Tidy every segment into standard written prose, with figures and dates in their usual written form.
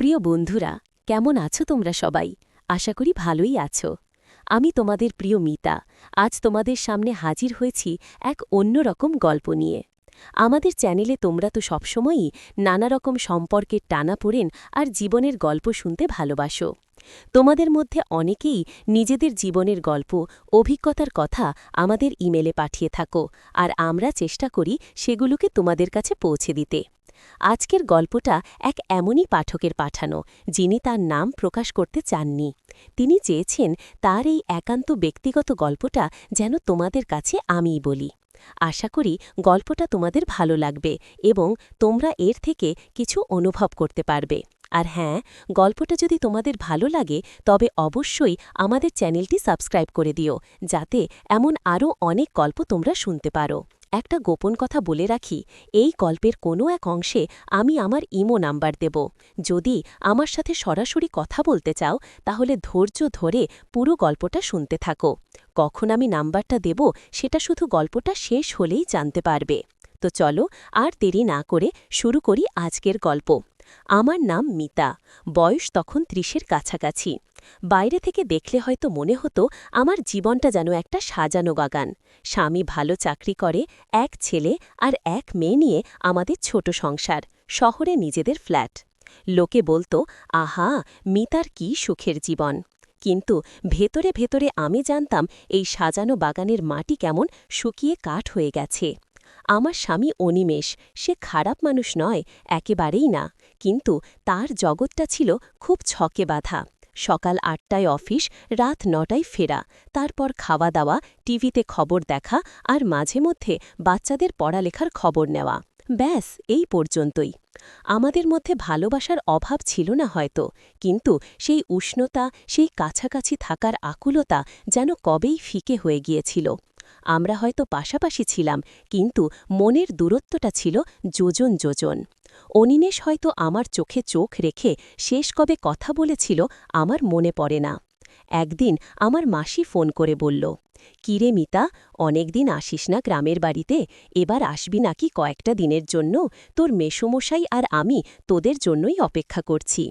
প্রিয় বন্ধুরা, কেমন আছো তোমরা সবাই? আশা করি ভালোই আছো। আমি তোমাদের প্রিয় মিতা। আজ তোমাদের সামনে হাজির হয়েছি এক অন্যরকম গল্প নিয়ে। আমাদের চ্যানেলে তোমরা তো সবসময়ই নানা রকম সম্পর্কের টানাপোড়েন আর জীবনের গল্প শুনতে ভালোবাসো। তোমাদের মধ্যে অনেকেই নিজেদের জীবনের গল্প, অভিজ্ঞতার কথা আমাদের ইমেলে পাঠিয়ে থাকো, আর আমরা চেষ্টা করি সেগুলোকে তোমাদের কাছে পৌঁছে দিতে। আজকের গল্পটা এক এমনই পাঠকের পাঠানো, যিনি তার নাম প্রকাশ করতে চাননি। তিনি চেয়েছেন তার এই একান্ত ব্যক্তিগত গল্পটা যেন তোমাদের কাছে আমিই বলি। আশা করি গল্পটা তোমাদের ভালো লাগবে এবং তোমরা এর থেকে কিছু অনুভব করতে পারবে। আর হ্যাঁ, গল্পটা যদি তোমাদের ভালো লাগে তবে অবশ্যই আমাদের চ্যানেলটি সাবস্ক্রাইব করে দিও, যাতে এমন আরও অনেক গল্প তোমরা শুনতে পারো। একটা গোপন কথা বলে রাখি, এই গল্পের কোনো এক অংশে আমি আমার ইমো নাম্বার দেব। যদি আমার সাথে সরাসরি কথা বলতে চাও তাহলে ধৈর্য ধরে পুরো গল্পটা শুনতে থাকো। কখন আমি নাম্বারটা দেব সেটা শুধু গল্পটা শেষ হলেই জানতে পারবে। তো চলো আর দেরি না করে শুরু করি আজকের গল্প। আমার নাম মিতা, বয়স তখন ৩০-এর কাছাকাছি। বাইরে থেকে দেখলে হয়তো মনে হতো আমার জীবনটা যেন একটা সাজানো বাগান। স্বামী ভালো চাকরি করে, এক ছেলে আর এক মেয়ে নিয়ে আমাদের ছোট সংসার, শহরে নিজেদের ফ্ল্যাট। লোকে বলতো, আহা, মিতার কি সুখের জীবন। কিন্তু ভেতরে ভেতরে আমি জানতাম এই সাজানো বাগানের মাটি কেমন শুকিয়ে কাঠ হয়ে গেছে। আমার স্বামী অনিমেষ, সে খারাপ মানুষ নয়, একেবারেই না, কিন্তু তার জগৎটা ছিল খুব ছকে বাঁধা। সকাল ৮টায় অফিস, রাত ৯টায় ফেরা, তারপর খাওয়া দাওয়া, টিভিতে খবর দেখা আর মাঝে মধ্যে বাচ্চাদের পড়ালেখার খবর নেওয়া। ব্যাস এই পর্যন্তই। আমাদের মধ্যে ভালোবাসার অভাব ছিল না হয়তো, কিন্তু সেই উষ্ণতা, সেই কাছাকাছি থাকার আকুলতা যেন কবেই ফিকে হয়ে গিয়েছিল। আমরা হয়তো পাশাপাশি ছিলাম, কিন্তু মনের দূরত্বটা ছিল যোজন যোজন। অনিমেষ হয়তো আমার চোখে চোখ রেখে শেষ কবে কথা বলেছিল আমার মনে পড়ে না। একদিন আমার মাসি ফোন করে বলল, কিরে মিতা, অনেকদিন আসিস না গ্রামের বাড়িতে, এবার আসবি নাকি কয়েকটা দিনের জন্য? তোর মেসোমশাই আর আমি তোদের জন্যই অপেক্ষা করছি।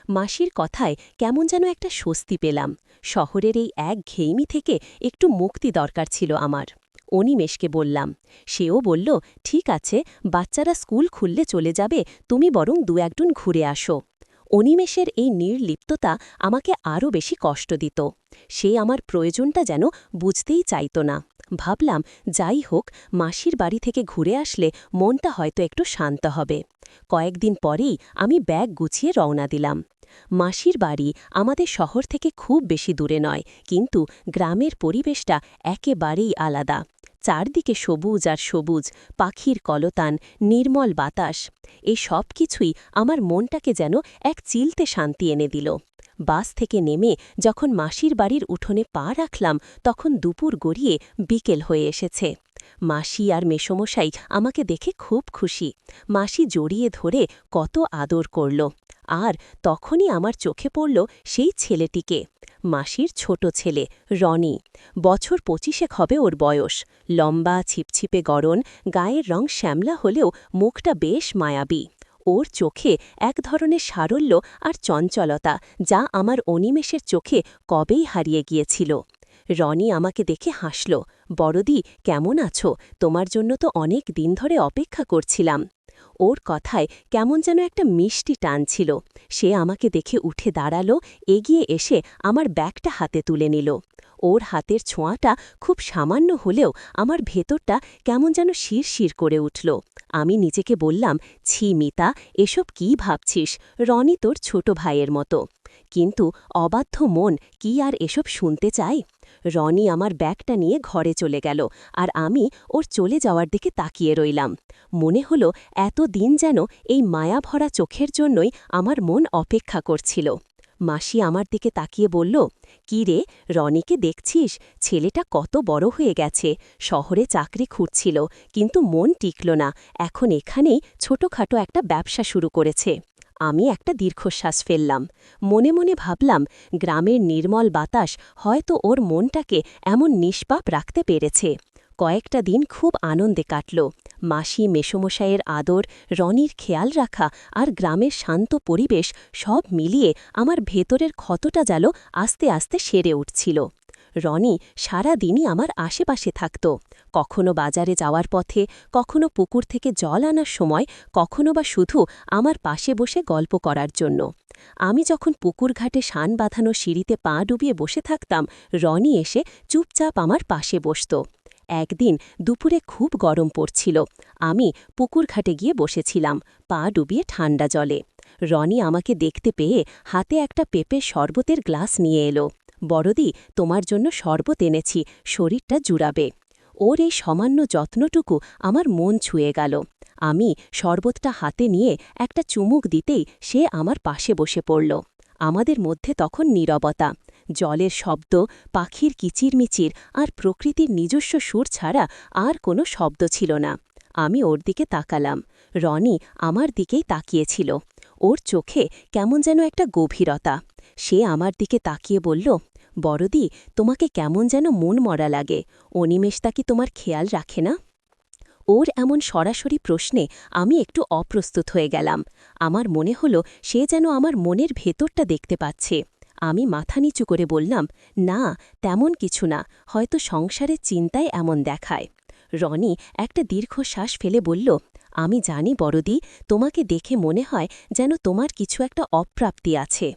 মাসির কথায় কেমন যেন একটা স্বস্তি পেলাম। শহরের এই একঘেয়েমি থেকে একটু মুক্তি দরকার ছিল আমার। অনিমেষকে বললাম। সেও বলল, ঠিক আছে, বাচ্চারা স্কুল খুললে চলে যাবে, তুমি বরং ২-১ দিন ঘুরে আসো। অনিমেষের এই নির্লিপ্ততা আমাকে আরও বেশি কষ্ট দিত। সে আমার প্রয়োজনটা যেন বুঝতেই চাইত না। ভাবলাম, যাই হোক, মাসির বাড়ি থেকে ঘুরে আসলে মনটা হয়তো একটু শান্ত হবে। কয়েকদিন পরেই আমি ব্যাগ গুছিয়ে রওনা দিলাম। মাসির বাড়ি আমাদের শহর থেকে খুব বেশি দূরে নয়, কিন্তু গ্রামের পরিবেশটা একেবারেই আলাদা। চারদিকে সবুজ আর সবুজ, পাখির কলতান, নির্মল বাতাস, এই সব কিছুই আমার মনটাকে যেন এক চিলতে শান্তি এনে দিল। বাস থেকে নেমে যখন মাসির বাড়ির উঠোনে পা রাখলাম তখন দুপুর গড়িয়ে বিকেল হয়ে এসেছে। মাসি আর মেসোমশাই আমাকে দেখে খুব খুশি। মাসি জড়িয়ে ধরে কত আদর করল। আর তখনই আমার চোখে পড়ল সেই ছেলেটিকে, মাসির ছোট ছেলে রনি। বছর ২৫ হবে ওর বয়স। লম্বা, ছিপছিপে গড়ন, গায়ের রং শ্যামলা হলেও মুখটা বেশ মায়াবী। ওর চোখে এক ধরনের সারল্য আর চঞ্চলতা, যা আমার অনিমেষের চোখে কবেই হারিয়ে গিয়েছিল। রনি আমাকে দেখে হাসল। বড়দি, কেমন আছো? তোমার জন্য তো অনেক দিন ধরে অপেক্ষা করছিলাম। ওর কথায় কেমন যেন একটা মিষ্টি টান ছিল। সে আমাকে দেখে উঠে দাঁড়ালো, এগিয়ে এসে আমার ব্যাগটা হাতে তুলে নিল। ওর হাতের ছোঁয়াটা খুব সামান্য হলেও আমার ভেতরটা কেমন যেন শিরশির করে উঠল। আমি নিজেকে বললাম, ছি মিতা, এসব কি ভাবছিস? রনি তোর ছোট ভাইয়ের মতো। কিন্তু অবাধ্য মন কি আর এসব শুনতে চায়? রনি আমার ব্যাগটা নিয়ে ঘরে চলে গেল, আর আমি ওর চলে যাওয়ার দিকে তাকিয়ে রইলাম। মনে হলো এত দিন যেন এই মায়াভরা চোখের জন্যই আমার মন অপেক্ষা করছিল। মাসি আমার দিকে তাকিয়ে বলল, কি রে, রনিকে দেখছিস? ছেলেটা কত বড় হয়ে গেছে। শহরে চাকরি খুঁজছিল, কিন্তু মন টিকল না, এখন এখানেই ছোটখাটো একটা ব্যবসা শুরু করেছে। আমি একটা দীর্ঘশ্বাস ফেললাম। মনে মনে ভাবলাম, গ্রামের নির্মল বাতাস হয়তো ওর মনটাকে এমন নিষ্পাপ রাখতে পেরেছে। কয়েকটা দিন খুব আনন্দে কাটল। মাসি মেসোমশাইয়ের আদর, রনির খেয়াল রাখা আর গ্রামের শান্ত পরিবেশ সব মিলিয়ে আমার ভেতরের ক্ষতটা যেন আস্তে আস্তে সেরে উঠছিল। রনি সারা দিনই আমার আশেপাশে থাকত, কখনো বাজারে যাওয়ার পথে, কখনো পুকুর থেকে জল আনার সময়, কখনো বা শুধু আমার পাশে বসে গল্প করার জন্য। আমি যখন পুকুর ঘাটে শান বাঁধানো সিঁড়িতে পা ডুবিয়ে বসে থাকতাম, রনি এসে চুপচাপ আমার পাশে বসত। একদিন দুপুরে খুব গরম পড়ছিল। আমি পুকুর ঘাটে গিয়ে বসেছিলাম, পা ডুবিয়ে ঠান্ডা জলে। রনি আমাকে দেখতে পেয়ে হাতে একটা পেঁপের শরবতের গ্লাস নিয়ে এলো। বড়দি, তোমার জন্য শরবত এনেছি, শরীরটা জুড়াবে। ওর এই সামান্য যত্নটুকু আমার মন ছুঁয়ে গেল। আমি শরবতটা হাতে নিয়ে একটা চুমুক দিতেই সে আমার পাশে বসে পড়ল। আমাদের মধ্যে তখন নীরবতা, জলের শব্দ, পাখির কিচিরমিচির আর প্রকৃতির নিজস্ব সুর ছাড়া আর কোনো শব্দ ছিল না। আমি ওর দিকে তাকালাম। রনি আমার দিকেই তাকিয়েছিল। ওর চোখে কেমন যেন একটা গভীরতা। সে আমার দিকে তাকিয়ে বলল, বড়দি, তোমাকে কেমন যেন মন মরা লাগে, অনিমেষটা কি তোমার খেয়াল রাখে না? ওর এমন সরাসরি প্রশ্নে আমি একটু অপ্রস্তুত হয়ে গেলাম। আমার মনে হলো সে যেন আমার মনের ভেতরটা দেখতে পাচ্ছে। আমি মাথা নিচু করে বললাম, না, তেমন কিছু না, হয়তো সংসারের চিন্তায় এমন দেখায়। রনি একটা দীর্ঘশ্বাস ফেলে বলল, আমি জানি বড়দি, তোমাকে দেখে মনে হয় যেন তোমার কিছু একটা অপ্রাপ্তি আছে।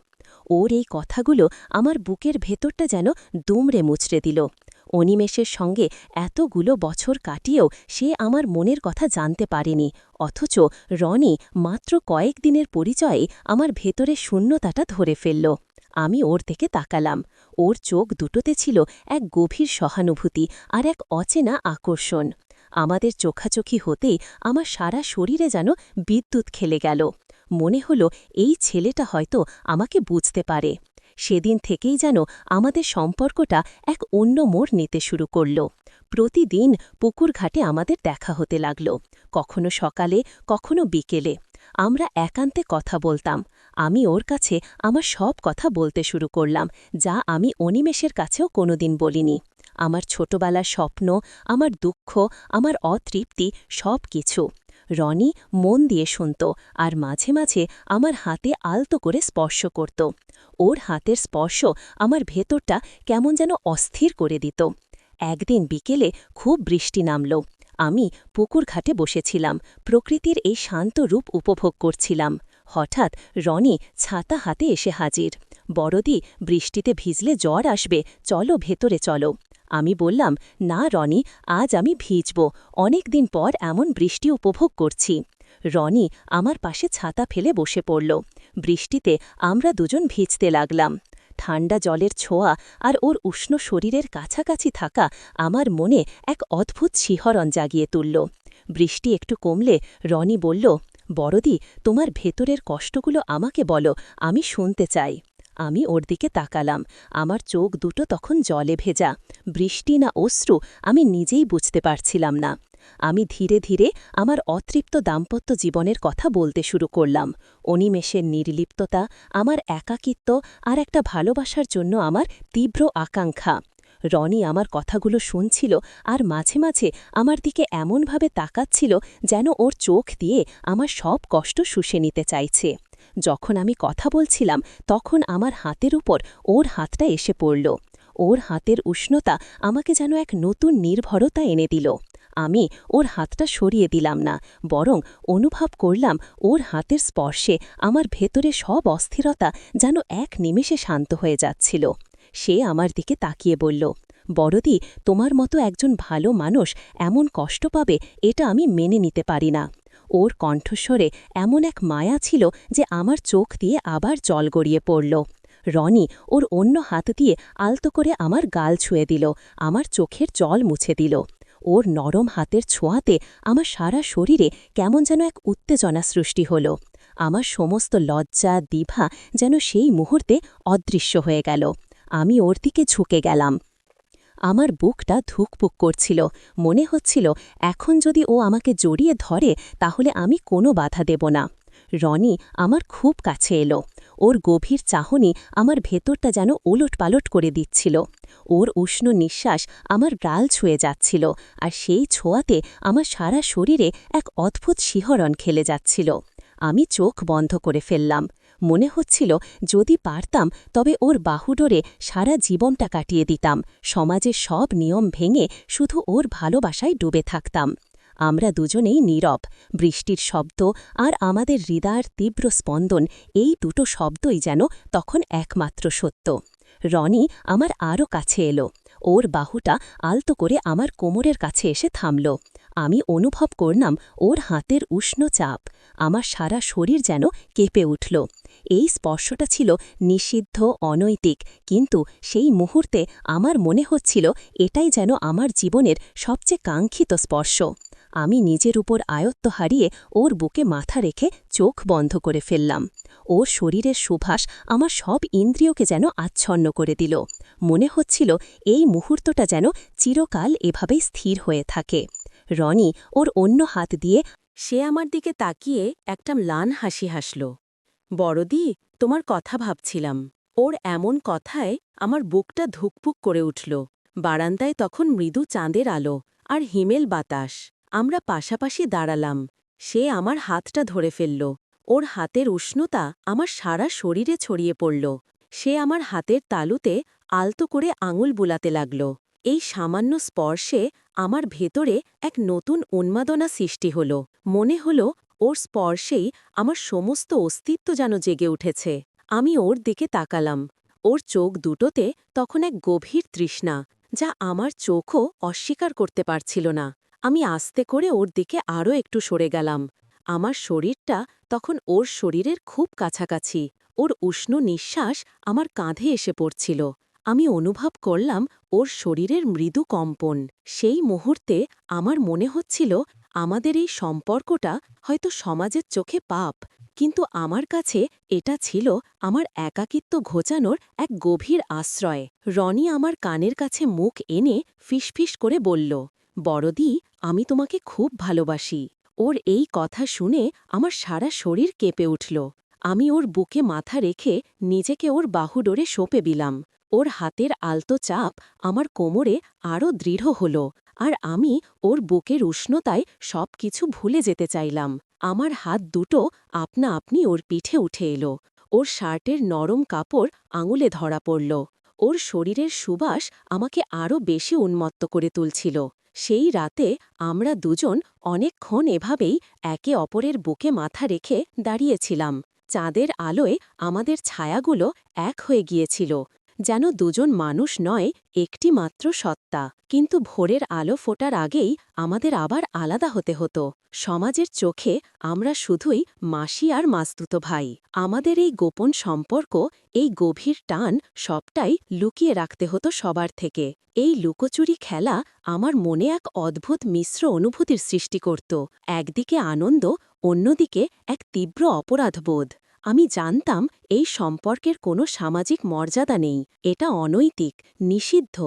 ওর এই কথাগুলো আমার বুকের ভেতরটা যেন দুমড়ে মুচড়ে দিল। অনিমেষের সঙ্গে এতগুলো বছর কাটিয়েও সে আমার মনের কথা জানতে পারেনি, অথচ রনি মাত্র কয়েকদিনের পরিচয়ে আমার ভেতরে শূন্যতাটা ধরে ফেলল। আমি ওর দিকে তাকালাম। ওর চোখ দুটোতে ছিল এক গভীর সহানুভূতি আর এক অচেনা আকর্ষণ। আমাদের চোখাচোখি হতেই আমার সারা শরীরে যেন বিদ্যুৎ খেলে গেল। মনে হলো এই ছেলেটা হয়তো আমাকে বুঝতে পারে। সেদিন থেকেই যেন আমাদের সম্পর্কটা এক অন্য মোড় নিতে শুরু করল। প্রতিদিন পুকুর ঘাটে আমাদের দেখা হতে লাগল, কখনো সকালে, কখনো বিকেলে। আমরা একান্তে কথা বলতাম। আমি ওর কাছে আমার সব কথা বলতে শুরু করলাম, যা আমি অনিমেষের কাছেও কোনোদিন বলিনি। আমার ছোটবেলার স্বপ্ন, আমার দুঃখ, আমার অতৃপ্তি, সব কিছু। রনি মন দিয়ে শুনত আর মাঝে মাঝে আমার হাতে আলতো করে স্পর্শ করত। ওর হাতের স্পর্শ আমার ভেতরটা কেমন যেন অস্থির করে দিত। একদিন বিকেলে খুব বৃষ্টি নামল। আমি পুকুর ঘাটে বসেছিলাম, প্রকৃতির এই শান্ত রূপ উপভোগ করছিলাম। হঠাৎ রনি ছাতা হাতে এসে হাজির। বড়দি, বৃষ্টিতে ভিজলে জ্বর আসবে, চলো ভেতরে চলো। আমি বললাম, না রনি, আজ আমি ভিজব, অনেক দিন পর এমন বৃষ্টি উপভোগ করছি। রনি আমার পাশে ছাতা ফেলে বসে পড়ল। বৃষ্টিতে আমরা দুজন ভিজতে লাগলাম। ঠান্ডা জলের ছোঁয়া আর ওর উষ্ণ শরীরের কাছাকাছি থাকা আমার মনে এক অদ্ভুত শিহরণ জাগিয়ে তুলল। বৃষ্টি একটু কমলে রনি বলল, বড়দি, তোমার ভেতরের কষ্টগুলো আমাকে বলো, আমি শুনতে চাই। আমি ওর দিকে তাকালাম। আমার চোখ দুটো তখন জলে ভেজা। বৃষ্টি না অশ্রু আমি নিজেই বুঝতে পারছিলাম না। আমি ধীরে ধীরে আমার অতৃপ্ত দাম্পত্য জীবনের কথা বলতে শুরু করলাম। অনিমেষের নির্লিপ্ততা, আমার একাকিত্ব আর একটা ভালোবাসার জন্য আমার তীব্র আকাঙ্ক্ষা। রনি আমার কথাগুলো শুনছিল আর মাঝে মাঝে আমার দিকে এমনভাবে তাকাচ্ছিল যেন ওর চোখ দিয়ে আমার সব কষ্ট শুষে নিতে চাইছে। যখন আমি কথা বলছিলাম তখন আমার হাতের উপর ওর হাতটা এসে পড়ল। ওর হাতের উষ্ণতা আমাকে যেন এক নতুন নির্ভরতা এনে দিল। আমি ওর হাতটা সরিয়ে দিলাম না, বরং অনুভব করলাম ওর হাতের স্পর্শে আমার ভেতরে সব অস্থিরতা যেন এক নিমেষে শান্ত হয়ে যাচ্ছিল। সে আমার দিকে তাকিয়ে বলল, বড়দি, তোমার মতো একজন ভালো মানুষ এমন কষ্ট পাবে এটা আমি মেনে নিতে পারি না। ওর কণ্ঠস্বরে এমন এক মায়া ছিল যে আমার চোখ দিয়ে আবার জল গড়িয়ে পড়ল। রনি ওর অন্য হাত দিয়ে আলতো করে আমার গাল ছুঁয়ে দিল, আমার চোখের জল মুছে দিল। ওর নরম হাতের ছোঁয়াতে আমার সারা শরীরে কেমন যেন এক উত্তেজনা সৃষ্টি হল। আমার সমস্ত লজ্জা, দ্বিধা যেন সেই মুহূর্তে অদৃশ্য হয়ে গেল। আমি ওর দিকে ঝুঁকে গেলাম। আমার বুকটা ধুকপুক করছিল। মনে হচ্ছিল এখন যদি ও আমাকে জড়িয়ে ধরে তাহলে আমি কোনো বাধা দেব না। রনি আমার খুব কাছে এলো। ওর গভীর চাহনি আমার ভেতরটা যেন ওলটপালট করে দিচ্ছিল। ওর উষ্ণ নিঃশ্বাস আমার গাল ছুঁয়ে যাচ্ছিল, আর সেই ছোঁয়াতে আমার সারা শরীরে এক অদ্ভুত শিহরণ খেলে যাচ্ছিল। আমি চোখ বন্ধ করে ফেললাম। মনে হচ্ছিল যদি পারতাম তবে ওর বাহুডোরে সারা জীবনটা কাটিয়ে দিতাম, সমাজের সব নিয়ম ভেঙে শুধু ওর ভালোবাসায় ডুবে থাকতাম। আমরা দুজনেই নীরব। বৃষ্টির শব্দ আর আমাদের হৃদয়ের তীব্র স্পন্দন, এই দুটো শব্দই যেন তখন একমাত্র সত্য। রনি আমার আরও কাছে এলো। ওর বাহুটা আলতো করে আমার কোমরের কাছে এসে থামল। আমি অনুভব করলাম ওর হাতের উষ্ণ চাপ। আমার সারা শরীর যেন কেঁপে উঠল। এই স্পর্শটা ছিল নিষিদ্ধ, অনৈতিক, কিন্তু সেই মুহূর্তে আমার মনে হচ্ছিল এটাই যেন আমার জীবনের সবচেয়ে কাঙ্ক্ষিত স্পর্শ। আমি নিজের উপর আয়ত্ত হারিয়ে ওর বুকে মাথা রেখে চোখ বন্ধ করে ফেললাম। ওর শরীরের সুভাষ আমার সব ইন্দ্রিয়কে যেন আচ্ছন্ন করে দিল। মনে হচ্ছিল এই মুহূর্তটা যেন চিরকাল এভাবেই স্থির হয়ে থাকে। রনি ওর অন্য হাত দিয়ে সে আমার দিকে তাকিয়ে একটা ম্লান হাসি হাসল। বড়দি, তোমার কথা ভাবছিলাম। ওর এমন কথায় আমার বুকটা ধুকপুক করে উঠল। বারান্দায় তখন মৃদু চাঁদের আলো আর হিমেল বাতাস। আমরা পাশাপাশি দাঁড়ালাম। সে আমার হাতটা ধরে ফেলল। ওর হাতের উষ্ণতা আমার সারা শরীরে ছড়িয়ে পড়ল। সে আমার হাতের তালুতে আলতো করে আঙুল বুলাতে লাগল। এই সামান্য স্পর্শে আমার ভেতরে এক নতুন উন্মাদনা সৃষ্টি হল। মনে হল ওর স্পর্শেই আমার সমস্ত অস্তিত্ব যেন জেগে উঠেছে। আমি ওর দিকে তাকালাম। ওর চোখ দুটোতে তখন এক গভীর তৃষ্ণা, যা আমার চোখও অস্বীকার করতে পারছিল না। আমি আস্তে করে ওর দিকে আরও একটু সরে গেলাম। আমার শরীরটা তখন ওর শরীরের খুব কাছাকাছি। ওর উষ্ণ নিঃশ্বাস আমার কাঁধে এসে পড়ছিল। আমি অনুভব করলাম ওর শরীরের মৃদু কম্পন। সেই মুহূর্তে আমার মনে হচ্ছিল আমাদের এই সম্পর্কটা হয়তো সমাজের চোখে পাপ, কিন্তু আমার কাছে এটা ছিল আমার একাকিত্ব ঘোচানোর এক গভীর আশ্রয়। রনি আমার কানের কাছে মুখ এনে ফিসফিস করে বলল, বড়দি, আমি তোমাকে খুব ভালোবাসি। ওর এই কথা শুনে আমার সারা শরীর কেঁপে উঠল। আমি ওর বুকে মাথা রেখে নিজেকে ওর বাহুডোরে সঁপে দিলাম। ওর হাতের আলতো চাপ আমার কোমরে আরও দৃঢ় হল, আর আমি ওর বুকের উষ্ণতায় সব কিছু ভুলে যেতে চাইলাম। আমার হাত দুটো আপনা আপনি ওর পিঠে উঠে এলো। ওর শার্টের নরম কাপড় আঙুলে ধরা পড়ল। ওর শরীরের সুবাস আমাকে আরও বেশি উন্মত্ত করে তুলছিল। সেই রাতে আমরা দুজন অনেকক্ষণ এভাবেই একে অপরের বুকে মাথা রেখে দাঁড়িয়েছিলাম। চাঁদের আলোয় আমাদের ছায়াগুলো এক হয়ে গিয়েছিল, যেন দুজন মানুষ নয়, একটি মাত্র সত্তা। কিন্তু ভোরের আলো ফোটার আগেই আমাদের আবার আলাদা হতে হতো। সমাজের চোখে আমরা শুধুই মাসি আর মাসতুতো ভাই। আমাদের এই গোপন সম্পর্ক, এই গভীর টান, সবটাই লুকিয়ে রাখতে হতো সবার থেকে। এই লুকোচুরি খেলা আমার মনে এক অদ্ভুত মিশ্র অনুভূতির সৃষ্টি করত। একদিকে আনন্দ, অন্যদিকে এক তীব্র অপরাধবোধ। আমি জানতাম এই সম্পর্কের কোনো সামাজিক মর্যাদা নেই, এটা অনৈতিক, নিষিদ্ধ,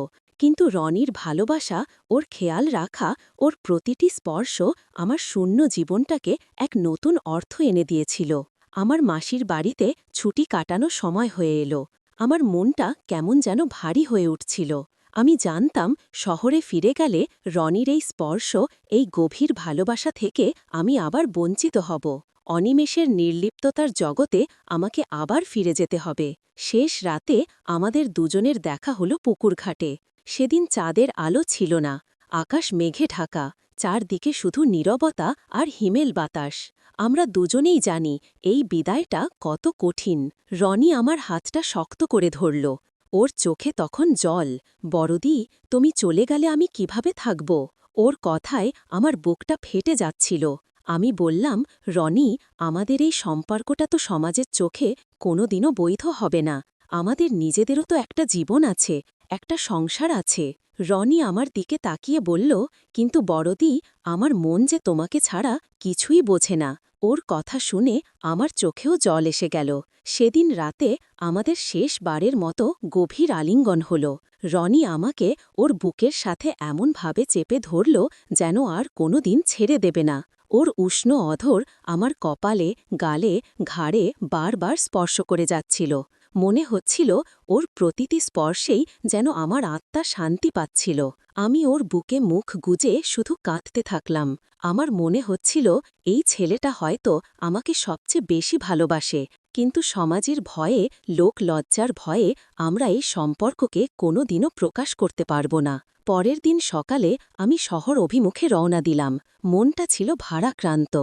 কিন্তু রনির ভালোবাসা, ওর খেয়াল রাখা, ওর প্রতিটি স্পর্শ আমার শূন্য জীবনটাকে এক নতুন অর্থ এনে দিয়েছিল। আমার মাসির বাড়িতে ছুটি কাটানো সময় হয়ে এলো। আমার মনটা কেমন যেন ভারী হয়ে উঠছিল। আমি জানতাম শহরে ফিরে গেলে রনির এই স্পর্শ, এই গভীর ভালোবাসা থেকে আমি আবার বঞ্চিত হব। অনিমেষের নির্লিপ্ততার জগতে আমাকে আবার ফিরে যেতে হবে। শেষ রাতে আমাদের দুজনের দেখা হলো পুকুরঘাটে। সেদিন চাঁদের আলো ছিল না, আকাশ মেঘে ঢাকা, চারদিকে শুধু নীরবতা আর হিমেল বাতাস। আমরা দুজনেই জানি এই বিদায়টা কত কঠিন। রনি আমার হাতটা শক্ত করে ধরল। ওর চোখে তখন জল। বড়দি, তুমি চলে গেলে আমি কিভাবে থাকব? ওর কথায় আমার বুকটা ফেটে যাচ্ছিল। আমি বললাম, রনি, আমাদের এই সম্পর্কটা তো সমাজের চোখে কোনোদিনও বৈধ হবে না। আমাদের নিজেদেরও তো একটা জীবন আছে, একটা সংসার আছে। রনি আমার দিকে তাকিয়ে বলল, কিন্তু বড়দি, আমার মন যে তোমাকে ছাড়া কিছুই বোঝে না। ওর কথা শুনে আমার চোখেও জল এসে গেল। সেদিন রাতে আমাদের শেষবারের মতো গভীর আলিঙ্গন হল। রনি আমাকে ওর বুকের সাথে এমনভাবে চেপে ধরল যেন আর কোনোদিন ছেড়ে দেবে না। ওর উষ্ণ অধর আমার কপালে, গালে, ঘাড়ে বারবার স্পর্শ করে যাচ্ছিল। মনে হচ্ছিল ওর প্রতিটি স্পর্শেই যেন আমার আত্মা শান্তি পাচ্ছিল। আমি ওর বুকে মুখ গুজে শুধু কাঁদতে থাকলাম। আমার মনে হচ্ছিল এই ছেলেটা হয়তো আমাকে সবচেয়ে বেশি ভালোবাসে, কিন্তু সমাজের ভয়ে, লোক লজ্জার ভয়ে আমরা এই সম্পর্ককে কোনোদিনও প্রকাশ করতে পারব না। পরের দিন সকালে আমি শহর অভিমুখে রওনা দিলাম। মনটা ছিল ভারাক্রান্ত।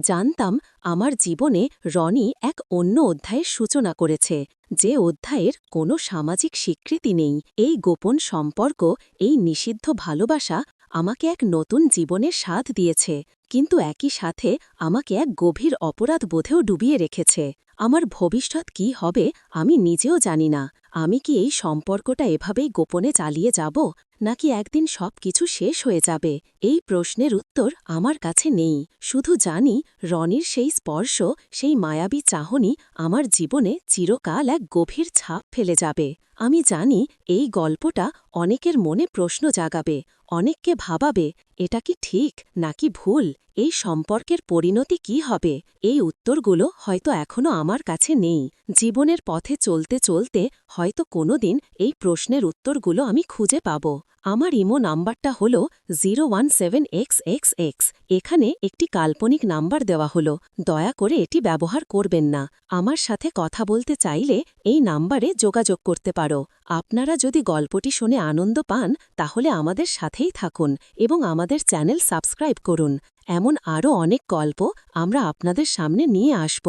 জানতাম আমার জীবনে রনি এক অন্য অধ্যায়ের সূচনা করেছে, যে অধ্যায়ের কোনো সামাজিক স্বীকৃতি নেই। এই গোপন সম্পর্ক, এই নিষিদ্ধ ভালোবাসা আমাকে এক নতুন জীবনের স্বাদ দিয়েছে, কিন্তু একই সাথে আমাকে এক গভীর অপরাধ বোধেও ডুবিয়ে রেখেছে। আমার ভবিষ্যৎ কি হবে আমি নিজেও জানি না। আমি কি এই সম্পর্কটা এভাবেই গোপনে চালিয়ে যাব, নাকি একদিন সব কিছু শেষ হয়ে যাবে? এই প্রশ্নের উত্তর আমার কাছে নেই। শুধু জানি রনির সেই স্পর্শ, সেই মায়াবী চাহনি আমার জীবনে চিরকাল এক গভীর ছাপ ফেলে যাবে। আমি জানি এই গল্পটা অনেকের মনে প্রশ্ন জাগাবে, অনেককে ভাবাবে এটা কি ঠিক নাকি ভুল, এই সম্পর্কের পরিণতি কি হবে। এই উত্তরগুলো হয়তো এখনো আমার কাছে নেই। জীবনের পথে চলতে চলতে হয়তো কোনোদিন এই প্রশ্নের উত্তরগুলো আমি খুঁজে পাব। আমার ইমো নাম্বারটা হল 017xxx। এখানে একটি কাল্পনিক নাম্বার দেওয়া হলো, দয়া করে এটি ব্যবহার করবেন না। আমার সাথে কথা বলতে চাইলে এই নাম্বারে যোগাযোগ করতে পারো। আপনারা যদি গল্পটি শুনে আনন্দ পান তাহলে আমাদের সাথেই থাকুন এবং আমাদের চ্যানেল সাবস্ক্রাইব করুন। এমন আরও অনেক গল্প আমরা আপনাদের সামনে নিয়ে আসব।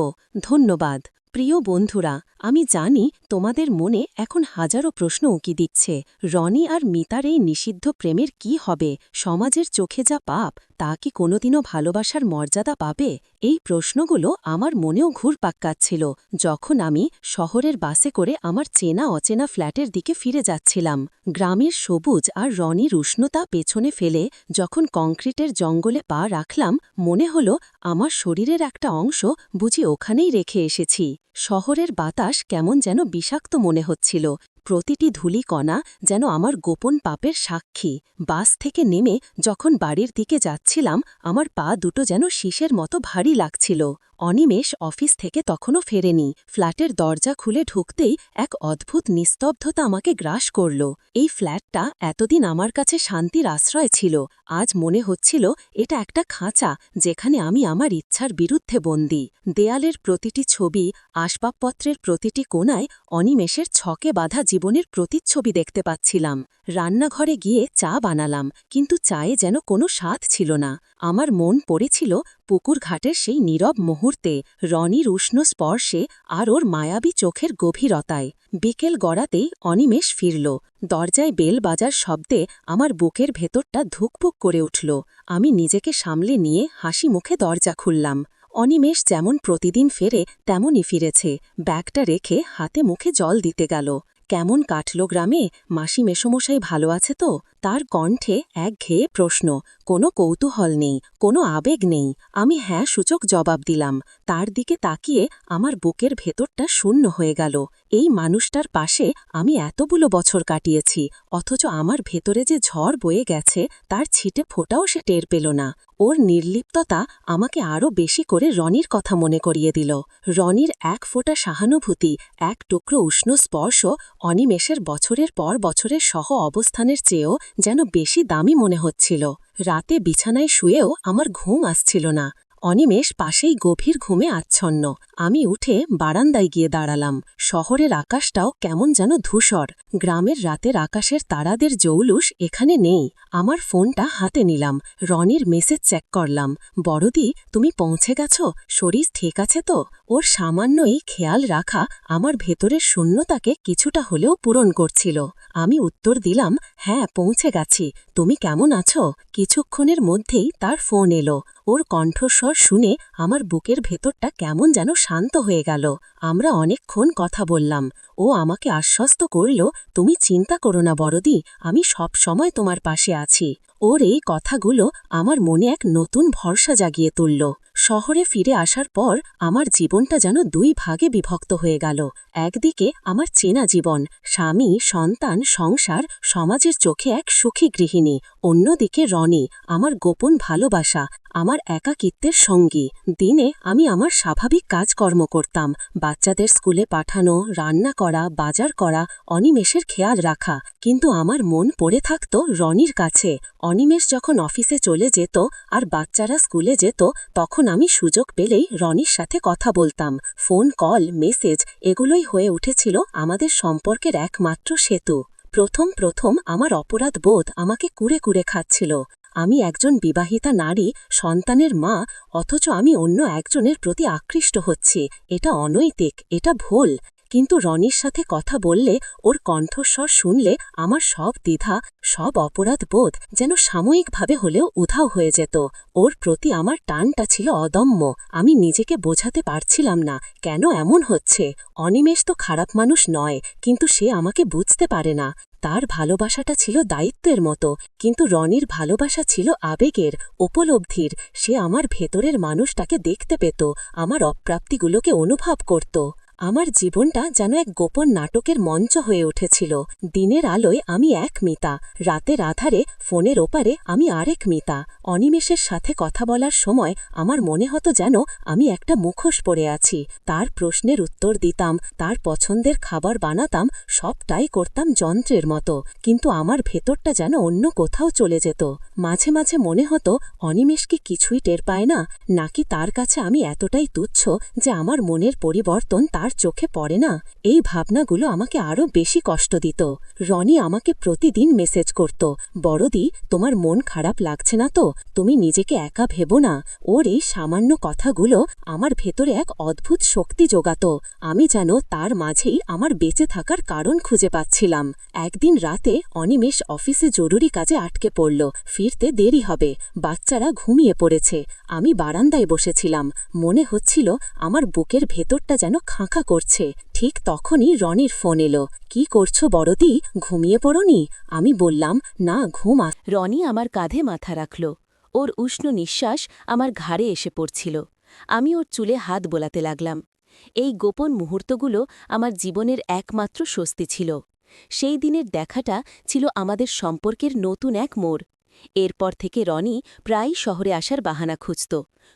ধন্যবাদ। প্রিয় বন্ধুরা, আমি জানি তোমাদের মনে এখন হাজারো প্রশ্ন উকি দিচ্ছে। রনি আর মিতার এই নিষিদ্ধ প্রেমের কি হবে? সমাজের চোখে যা পাপ, তা কি কোনোদিনও ভালোবাসার মর্যাদা পাবে? এই প্রশ্নগুলো আমার মনেও ঘুরপাক কাচ্ছিল যখন আমি শহরের বাসে করে আমার চেনা অচেনা ফ্ল্যাটের দিকে ফিরে যাচ্ছিলাম। গ্রামের সবুজ আর রনির উষ্ণতা পেছনে ফেলে যখন কংক্রিটের জঙ্গলে পা রাখলাম, মনে হলো আমার শরীরের একটা অংশ বুঝি ওখানেই রেখে এসেছি। শহরের বাতাস কেমন যেন বিষাক্ত মনে হচ্ছিল, প্রতিটি ধূলিকণা যেন আমার গোপন পাপের সাক্ষী। বাস থেকে নেমে যখন বাড়ির দিকে যাচ্ছিলাম, আমার পা দুটো যেন শীষের মতো ভারী লাগছিল। অনিমেষ অফিস থেকে তখনও ফেরেনি। ফ্ল্যাটের দরজা খুলে ঢুকতেই এক অদ্ভুত নিস্তব্ধতা আমাকে গ্রাস করল। এই ফ্ল্যাটটা এতদিন আমার কাছে শান্তির আশ্রয় ছিল, আজ মনে হচ্ছিল এটা একটা খাঁচা যেখানে আমি আমার ইচ্ছার বিরুদ্ধে বন্দী। দেয়ালের প্রতিটি ছবি, আসবাবপত্রের প্রতিটি কোণায় অনিমেষের ছকে বাঁধা জীবনের প্রতিচ্ছবি দেখতে পাচ্ছিলাম। রান্নাঘরে গিয়ে চা বানালাম, কিন্তু চায়ে যেন কোনো স্বাদ ছিল না। আমার মন পড়েছিল পুকুর ঘাটের সেই নীরব মুহূর্তে, রনির উষ্ণ স্পর্শে আর ওর মায়াবী চোখের গভীরতায়। বিকেল গড়াতেই অনিমেষ ফিরল। দরজায় বেল বাজার শব্দে আমার বুকের ভেতরটা ধুকপুক করে উঠল। আমি নিজেকে সামলে নিয়ে হাসি মুখে দরজা খুললাম। অনিমেষ যেমন প্রতিদিন ফেরে তেমনই ফিরেছে। ব্যাগটা রেখে হাতে মুখে জল দিতে গেল। কেমন কাটল গ্রামে? মাসি মেসোমশাই ভালো আছে তো? তার কণ্ঠে একঘেয়ে প্রশ্ন, কোনো কৌতূহল নেই, কোনো আবেগ নেই। আমি হ্যাঁ সূচক জবাব দিলাম। তার দিকে তাকিয়ে আমার বুকের ভেতরটা শূন্য হয়ে গেল। এই মানুষটার পাশে আমি এতগুলো বছর কাটিয়েছি, অথচ আমার ভেতরে যে ঝড় বয়ে গেছে তার ছিটে ফোঁটাও সে টের পেল না। ওর নির্লিপ্ততা আমাকে আরও বেশি করে রনির কথা মনে করিয়ে দিল। রনির এক ফোঁটা সহানুভূতি, এক টুকরো উষ্ণ স্পর্শ অনিমেষের বছরের পর বছরের সহ অবস্থানের চেয়েও যেন বেশি দামি মনে হচ্ছিল। রাতে বিছানায় শুয়েও আমার ঘুম আসছিল না। অনিমেষ পাশেই গভীর ঘুমে আচ্ছন্ন। আমি উঠে বারান্দায় গিয়ে দাঁড়ালাম। শহরের আকাশটাও কেমন যেন ধূসর। গ্রামের রাতের আকাশের তারাদের জৌলুস এখানে নেই। আমার ফোনটা হাতে নিলাম, রনির মেসেজ চেক করলাম। বড়দি, তুমি পৌঁছে গেছ? শরীর ঠিক আছে তো? ওর সামান্য এই খেয়াল রাখা আমার ভেতরের শূন্যতাকে কিছুটা হলেও পূরণ করছিল। আমি উত্তর দিলাম, হ্যাঁ পৌঁছে গেছি। তুমি কেমন আছো? কিছুক্ষণের মধ্যেই তার ফোন এলো। ওর কণ্ঠস্বর শুনে আমার বুকের ভেতরটা কেমন যেন শান্ত হয়ে গেল। আমরা অনেকক্ষণ কথা বললাম। ও আমাকে আশ্বস্ত করল, তুমি চিন্তা করো না বড়দি, আমি সব সময় তোমার পাশে আছি। ওর এই কথাগুলো আমার মনে এক নতুন ভরসা জাগিয়ে তুলল। শহরে ফিরে আসার পর আমার জীবনটা যেন দুই ভাগে বিভক্ত হয়ে গেল। একদিকে আমার চেনা জীবন, স্বামী, সন্তান, সংসার, সমাজের চোখে এক সুখী গৃহিণী। অন্যদিকে রনি, আমার গোপন ভালোবাসা, আমার একাকিত্বের সঙ্গী। দিনে আমি আমার স্বাভাবিক কাজকর্ম করতাম, বাচ্চাদের স্কুলে পাঠানো, রান্না করা, বাজার করা, অনিমেষের খেয়াল রাখা। কিন্তু আমার মন পড়ে থাকত রনির কাছে। অনিমেষ যখন অফিসে চলে যেত আর বাচ্চারা স্কুলে যেত, তখন আমি সুযোগ পেলেই রনির সাথে কথা বলতাম। ফোন কল, মেসেজ এগুলোই হয়ে উঠেছিল আমাদের সম্পর্কের একমাত্র সেতু। প্রথম আমার অপরাধ বোধ আমাকে কুরে কুরে খাচ্ছিল। আমি একজন বিবাহিতা নারী, সন্তানের মা, অথচ আমি অন্য একজনের প্রতি আকৃষ্ট হচ্ছি। এটা অনৈতিক, এটা ভুল। কিন্তু রনির সাথে কথা বললে, ওর কণ্ঠস্বর শুনলে আমার সব দ্বিধা, সব অপরাধ বোধ যেন সাময়িকভাবে হলেও উধাও হয়ে যেত। ওর প্রতি আমার টানটা ছিল অদম্য। আমি নিজেকে বোঝাতে পারছিলাম না কেন এমন হচ্ছে। অনিমেষ তো খারাপ মানুষ নয়, কিন্তু সে আমাকে বুঝতে পারে না। তার ভালোবাসাটা ছিল দায়িত্বের মতো, কিন্তু রনির ভালোবাসা ছিল আবেগের, উপলব্ধির। সে আমার ভেতরের মানুষটাকে দেখতে পেত, আমার অপ্রাপ্তিগুলোকে অনুভব করত। আমার জীবনটা যেন এক গোপন নাটকের মঞ্চ হয়ে উঠেছিল। দিনের আলোয় আমি এক মিতা, রাতের আধারে ফোনের ওপারে আমি আরেক মিতা। অনিমেষের সাথে কথা বলার সময় আমার মনে হতো যেন আমি একটা মুখোশ পরে আছি। তার প্রশ্নের উত্তর দিতাম, তার পছন্দের খাবার বানাতাম, সবটাই করতাম যন্ত্রের মতো। কিন্তু আমার ভেতরটা যেন অন্য কোথাও চলে যেত। মাঝে মাঝে মনে হতো অনিমেষ কি কিছুই টের পায় না, নাকি তার কাছে আমি এতটাই তুচ্ছ যে আমার মনের পরিবর্তন তার চোখে পড়ে না। এই ভাবনাগুলো আমাকে আরও বেশি কষ্ট দিত। রনি আমাকে প্রতিদিন মেসেজ করত, বড়দি, তোমার মন খারাপ লাগছে না তো? তুমি নিজেকে একা ভেবো না। ওর এই সামান্য কথাগুলো আমার ভেতরে এক অদ্ভুত শক্তি যোগাত। আমি যেন তার মাঝেই আমার বেঁচে থাকার কারণ খুঁজে পাচ্ছিলাম। একদিন রাতে অনিমেষ অফিসে জরুরি কাজে আটকে পড়ল, ফিরতে দেরি হবে। বাচ্চারা ঘুমিয়ে পড়েছে। আমি বারান্দায় বসেছিলাম। মনে হচ্ছিল আমার বুকের ভেতরটা যেন খাঁকা করছে। ঠিক তখনই রনির ফোন এলো। কি করছো বড়দি, ঘুমিয়ে পড়োনি? আমি বললাম, না, ঘুম। রনি আমার কাঁধে মাথা রাখল। ওর উষ্ণ নিঃশ্বাস আমার ঘাড়ে এসে পড়ছিল। আমি ওর চুলে হাত বোলাতে লাগলাম। এই গোপন মুহূর্তগুলো আমার জীবনের একমাত্র স্বস্তি ছিল। সেই দিনের দেখাটা ছিল আমাদের সম্পর্কের নতুন এক মোড়। এরপর থেকে রনি প্রায়ই শহরে আসার বাহানা খুঁজত,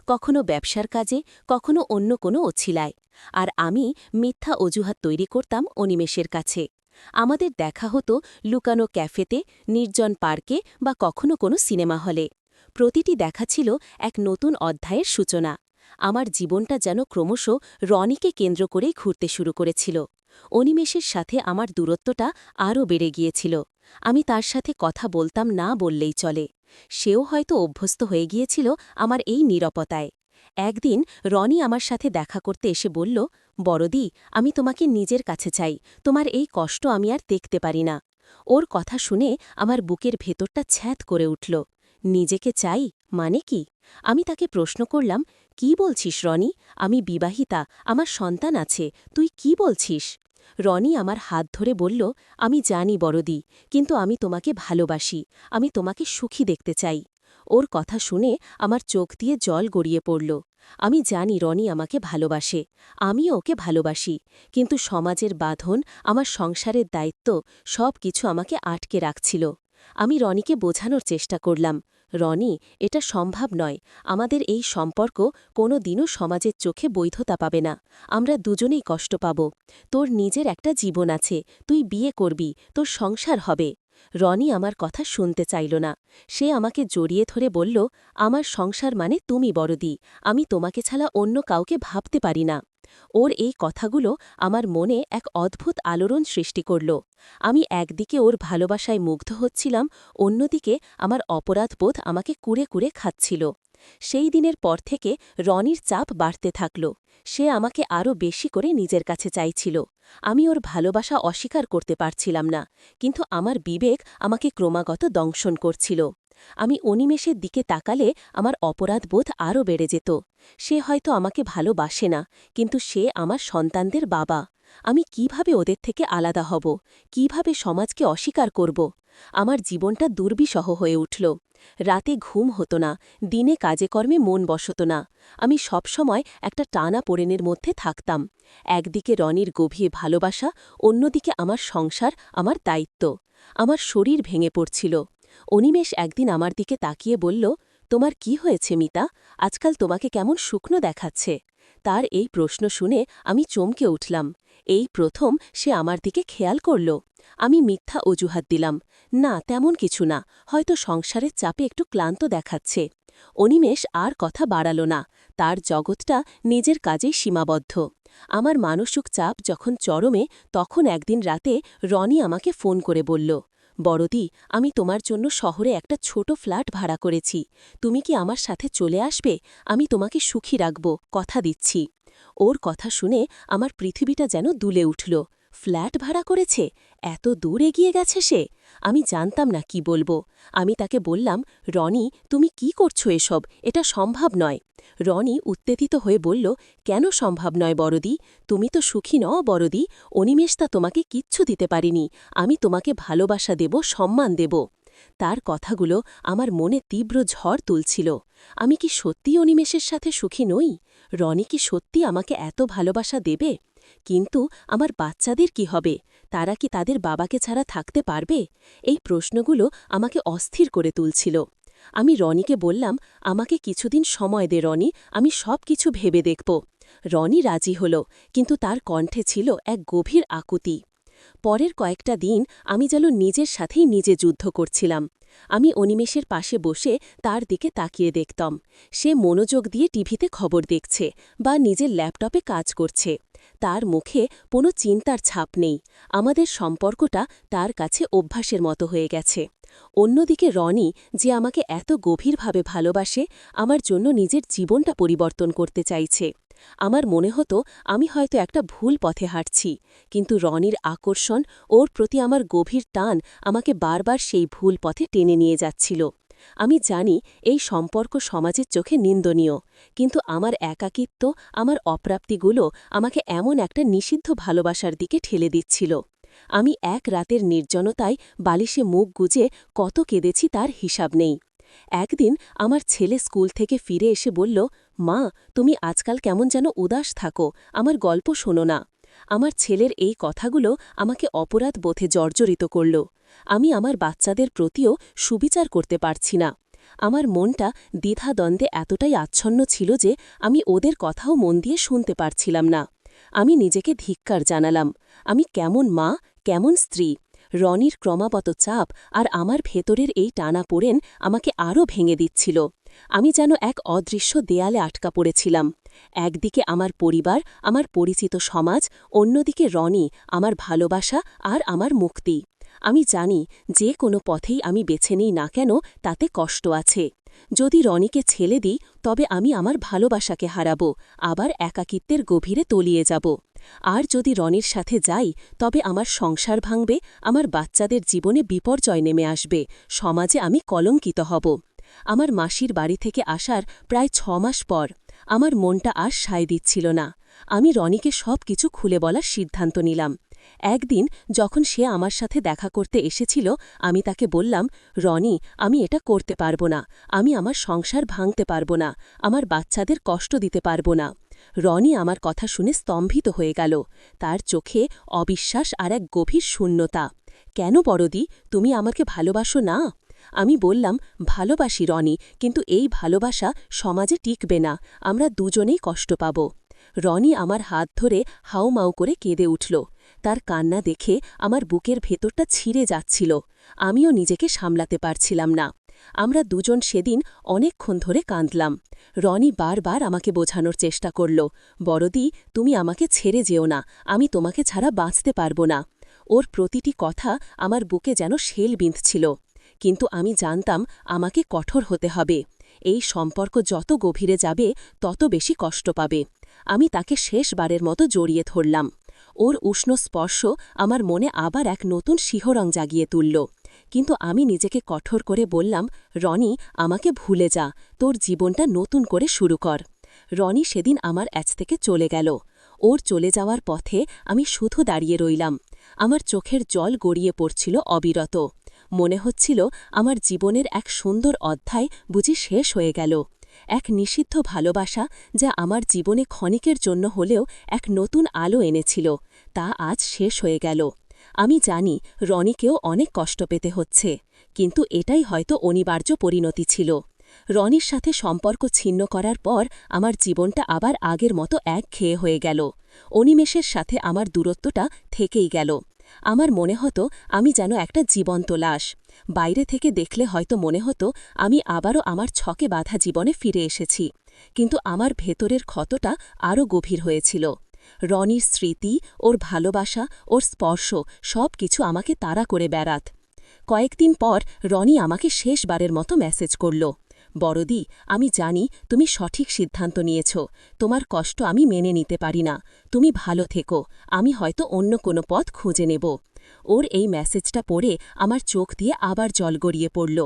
কখনো ব্যবসার কাজে, কখনো অন্য কোনো অছিলায়। আর আমি মিথ্যা অজুহাত তৈরি করতাম অনিমেষের কাছে। আমাদের দেখা হতো লুকানো ক্যাফেতে, নির্জন পার্কে বা কখনো কোনো সিনেমা হলে। প্রতিটি দেখা ছিল এক নতুন অধ্যায়ের সূচনা। আমার জীবনটা যেন ক্রমশ রনিকে কেন্দ্র করেই ঘুরতে শুরু করেছিল। অনিমেষের সাথে আমার দূরত্বটা আরও বেড়ে গিয়েছিল। আমি তার সাথে কথা বলতাম না বললেই চলে। সেও হয়তো অভ্যস্ত হয়ে গিয়েছিল আমার এই নীরবতায়। একদিন রনি আমার সাথে দেখা করতে এসে বলল, বড়দি, আমি তোমাকে নিজের কাছে চাই, তোমার এই কষ্ট আমি আর দেখতে পারি না। ওর কথা শুনে আমার বুকের ভেতরটা ছ্যাঁত করে উঠল। নিজেকে চাই মানে কি? আমি তাকে প্রশ্ন করলাম, কি বলছিস রনি? আমি বিবাহিতা, আমার সন্তান আছে, তুই কি বলছিস? রনি আমার হাত ধরে বলল, আমি জানি বড়দি, কিন্তু আমি তোমাকে ভালোবাসি, আমি তোমাকে সুখী দেখতে চাই। ওর কথা শুনে আমার চোখ দিয়ে জল গড়িয়ে পড়ল। আমি জানি রনি আমাকে ভালোবাসে, আমিও ওকে ভালোবাসি, কিন্তু সমাজের বাঁধন, আমার সংসারের দায়িত্ব সব কিছু আমাকে আটকে রাখছিল। আমি রনিকে বোঝানোর চেষ্টা করলাম, রনি, এটা সম্ভব নয়। আমাদের এই সম্পর্ক কোনো দিনও সমাজের চোখে বৈধতা পাবে না। আমরা দুজনেই কষ্ট পাব। তোর নিজের একটা জীবন আছে, তুই বিয়ে করবি, তোর সংসার হবে। রনি আমার কথা শুনতে চাইল না। সে আমাকে জড়িয়ে ধরে বলল, আমার সংসার মানে তুমি বড়দি, আমি তোমাকে ছাড়া অন্য কাউকে ভাবতে পারি না। ওর এই কথাগুলো আমার মনে এক অদ্ভুত আলোড়ন সৃষ্টি করল। আমি একদিকে ওর ভালোবাসায় মুগ্ধ হচ্ছিলাম, অন্যদিকে আমার অপরাধবোধ আমাকে কুরে কুরে খাচ্ছিল। সেই দিনের পর থেকে রনির চাপ বাড়তে থাকল। সে আমাকে আরও বেশি করে নিজের কাছে চাইছিল। আমি ওর ভালোবাসা অস্বীকার করতে পারছিলাম না, কিন্তু আমার বিবেক আমাকে ক্রমাগত দংশন করছিল। আমি অনিমেষের দিকে তাকালে আমার অপরাধবোধ আরও বেড়ে যেত। সে হয়তো আমাকে ভালোবাসে না, কিন্তু সে আমার সন্তানদের বাবা। আমি কিভাবে ওদের থেকে আলাদা হব? কিভাবে সমাজকে অস্বীকার করব? আমার জীবনটা দুর্বিষহ হয়ে উঠল। রাতে ঘুম হতো না, দিনে কাজে কর্মে মন বসত না। আমি সবসময় একটা টানা পোড়েনের মধ্যে থাকতাম। একদিকে রনির গভীর ভালোবাসা, অন্যদিকে আমার সংসার, আমার দায়িত্ব। আমার শরীর ভেঙে পড়ছিল। অনিমেষ একদিন আমার দিকে তাকিয়ে বলল, তোমার কি হয়েছে মিতা? আজকাল তোমাকে কেমন শুকনো দেখাচ্ছে। তার এই প্রশ্ন শুনে আমি চমকে উঠলাম। এই প্রথম সে আমার দিকে খেয়াল করল। আমি মিথ্যা অজুহাত দিলাম, না তেমন কিছু না, হয়তো সংসারের চাপে একটু ক্লান্ত দেখাচ্ছে। অনিমেষ আর কথা বাড়াল না, তার জগৎটা নিজের কাজেই সীমাবদ্ধ। আমার মানসিক চাপ যখন চরমে, তখন একদিন রাতে রনি আমাকে ফোন করে বলল, বড়দি, আমি তোমার জন্য শহরে একটা ছোট ফ্ল্যাট ভাড়া করেছি। তুমি কি আমার সাথে চলে আসবে? আমি তোমাকে সুখী রাখব, কথা দিচ্ছি। ওর কথা শুনে আমার পৃথিবীটা যেন দুলে উঠল। ফ্ল্যাট ভাড়া করেছে? এত দূর এগিয়ে গেছে সে? আমি জানতাম না কি বলবো। আমি তাকে বললাম, রনি, তুমি কি করছো এসব? এটা সম্ভব নয়। রনি উত্তেজিত হয়ে বলল, কেন সম্ভব নয় বড়দি? তুমি তো সুখী নও বড়দি। অনিমেষতা তোমাকে কিচ্ছু দিতে পারিনি। আমি তোমাকে ভালোবাসা দেব, সম্মান দেব। তার কথাগুলো আমার মনে তীব্র ঝড় তুলছিল। আমি কি সত্যি অনিমেষের সাথে সুখী নই? রনি কি সত্যি আমাকে এত ভালোবাসা দেবে? কিন্তু আমার বাচ্চাদের কি হবে? তারা কি তাদের বাবাকে ছাড়া থাকতে পারবে? এই প্রশ্নগুলো আমাকে অস্থির করে তুলছিল। আমি রনিকে বললাম, আমাকে কিছুদিন সময় দে রনি, আমি সব কিছু ভেবে দেখব। রনি রাজি হল, কিন্তু তার কণ্ঠে ছিল এক গভীর আকুতি। পরের কয়েকটা দিন আমি যেন নিজের সাথেই নিজে যুদ্ধ করছিলাম। আমি অনিমেষের পাশে বসে তার দিকে তাকিয়ে দেখতাম। সে মনোযোগ দিয়ে টিভিতে খবর দেখছে বা নিজের ল্যাপটপে কাজ করছে। তার মুখে কোনো চিন্তার ছাপ নেই। আমাদের সম্পর্কটা তার কাছে অভ্যাসের মতো হয়ে গেছে। অন্যদিকে রনি, যে আমাকে এত গভীরভাবে ভালোবাসে, আমার জন্য নিজের জীবনটা পরিবর্তন করতে চাইছে। আমার মনে হতো আমি হয়তো একটা ভুল পথে হাঁটছি, কিন্তু রনির আকর্ষণ, ওর প্রতি আমার গভীর টান আমাকে বারবার সেই ভুল পথে টেনে নিয়ে যাচ্ছিল। আমি জানি এই সম্পর্ক সমাজের চোখে নিন্দনীয়, কিন্তু আমার একাকিত্ব, আমার অপ্রাপ্তিগুলো আমাকে এমন একটা নিষিদ্ধ ভালোবাসার দিকে ঠেলে দিচ্ছিল। আমি এক রাতের নির্জনতায় বালিশে মুখ গুজে কত কেঁদেছি তার হিসাব নেই। একদিন আমার ছেলে স্কুল থেকে ফিরে এসে বলল, মা, তুমি আজকাল কেমন যেন উদাস থাকো, আমার গল্প শোনো না। আমার ছেলের এই কথাগুলো আমাকে অপরাধ বোধে জর্জরিত করল। আমি আমার বাচ্চাদের প্রতিও সুবিচার করতে পারছি না। আমার মনটা দ্বিধাদ্বন্দ্বে এতটাই আচ্ছন্ন ছিল যে আমি ওদের কথাও মন দিয়ে শুনতে পারছিলাম না। আমি নিজেকে ধিক্কার জানালাম। আমি কেমন মা, কেমন স্ত্রী! রনির ক্রমাগত চাপ আর আমার ভেতরের এই টানাপোড়েন আমাকে আরও ভেঙে দিচ্ছিল। আমি যেন এক অদৃশ্য দেয়ালে আটকা পড়েছিলাম। একদিকে আমার পরিবার, আমার পরিচিত সমাজ, অন্যদিকে রনি, আমার ভালোবাসা আর আমার মুক্তি। আমি জানি যে কোনো পথেই আমি বেছে নিই না কেন, তাতে কষ্ট আছে। যদি রনিকে ছেড়ে দিই, তবে আমি আমার ভালোবাসাকে হারাব, আবার একাকিত্বের গভীরে তলিয়ে যাব। আর যদি রনির সাথে যাই, তবে আমার সংসার ভাঙবে, আমার বাচ্চাদের জীবনে বিপর্যয় নেমে আসবে, সমাজে আমি কলঙ্কিত হব। আমার মাসির বাড়ি থেকে আসার প্রায় ৬ মাস পর আমার মনটা আর সায় দিচ্ছিল না। আমি রনিকে সব কিছু খুলে বলার সিদ্ধান্ত নিলাম। একদিন যখন সে আমার সাথে দেখা করতে এসেছিল, আমি তাকে বললাম, রনি, আমি এটা করতে পারব না। আমি আমার সংসার ভাঙতে পারব না, আমার বাচ্চাদের কষ্ট দিতে পারব না। রনি আমার কথা শুনে স্তম্ভিত হয়ে গেল। তার চোখে অবিশ্বাস আর এক গভীর শূন্যতা। কেন বড়দি, তুমি আমাকে ভালোবাসো না? আমি বললাম, ভালোবাসি রনি, কিন্তু এই ভালোবাসা সমাজে টিকবে না, আমরা দুজনেই কষ্ট পাব। রনি আমার হাত ধরে হাউমাউ করে কেঁদে উঠল। তার কান্না দেখে আমার বুকের ভেতরটা ছিঁড়ে যাচ্ছিল। আমিও নিজেকে সামলাতে পারছিলাম না। আমরা দুজন সেদিন অনেকক্ষণ ধরে কাঁদলাম। রনি বারবার আমাকে বোঝানোর চেষ্টা করল, বড়দি, তুমি আমাকে ছেড়ে যেও না, আমি তোমাকে ছাড়া বাঁচতে পারব না। ওর প্রতিটি কথা আমার বুকে যেন শেল বিঁধছিল। কিন্তু আমি জানতাম আমাকে কঠোর হতে হবে। এই সম্পর্ক যত গভীরে যাবে, তত বেশি কষ্ট পাবে। আমি তাকে শেষবারের মতো জড়িয়ে ধরলাম। ওর উষ্ণ স্পর্শ আমার মনে আবার এক নতুন শিহরণ জাগিয়ে তুলল। কিন্তু আমি নিজেকে কঠোর করে বললাম, রনি, আমাকে ভুলে যা, তোর জীবনটা নতুন করে শুরু কর। রনি সেদিন আমার কাছ থেকে চলে গেল। ওর চলে যাওয়ার পথে আমি শুধু দাঁড়িয়ে রইলাম। আমার চোখের জল গড়িয়ে পড়ছিল অবিরত। মনে হচ্ছিল আমার জীবনের এক সুন্দর অধ্যায় বুঝি শেষ হয়ে গেল। এক নিষিদ্ধ ভালোবাসা যা আমার জীবনে ক্ষণিকের জন্য হলেও এক নতুন আলো এনেছিল, তা আজ শেষ হয়ে গেল। আমি জানি রনিকেও অনেক কষ্ট পেতে হচ্ছে, কিন্তু এটাই হয়তো অনিবার্য পরিণতি ছিল। রনির সাথে সম্পর্ক ছিন্ন করার পর আমার জীবনটা আবার আগের মতো একঘেয়ে হয়ে গেল। অনিমেষের সাথে আমার দূরত্বটা থেকেই গেল। আমার মনে হতো আমি যেন একটা জীবন্ত লাশ। বাইরে থেকে দেখলে হয়তো মনে হতো আমি আবারও আমার ছকে বাঁধা জীবনে ফিরে এসেছি, কিন্তু আমার ভেতরের ক্ষতটা আরও গভীর হয়েছিল। রনির স্মৃতি, ওর ভালোবাসা, ওর স্পর্শ সব কিছু আমাকে তাড়া করে বেড়াত। কয়েকদিন পর রনি আমাকে শেষবারের মতো মেসেজ করল, বড়দি, আমি জানি তুমি সঠিক সিদ্ধান্ত নিয়েছ, তোমার কষ্ট আমি মেনে নিতে পারি না, তুমি ভালো থেকো, আমি হয়তো অন্য কোনো পথ খুঁজে নেব। ওর এই মেসেজটা পড়ে আমার চোখ দিয়ে আবার জল গড়িয়ে পড়ল।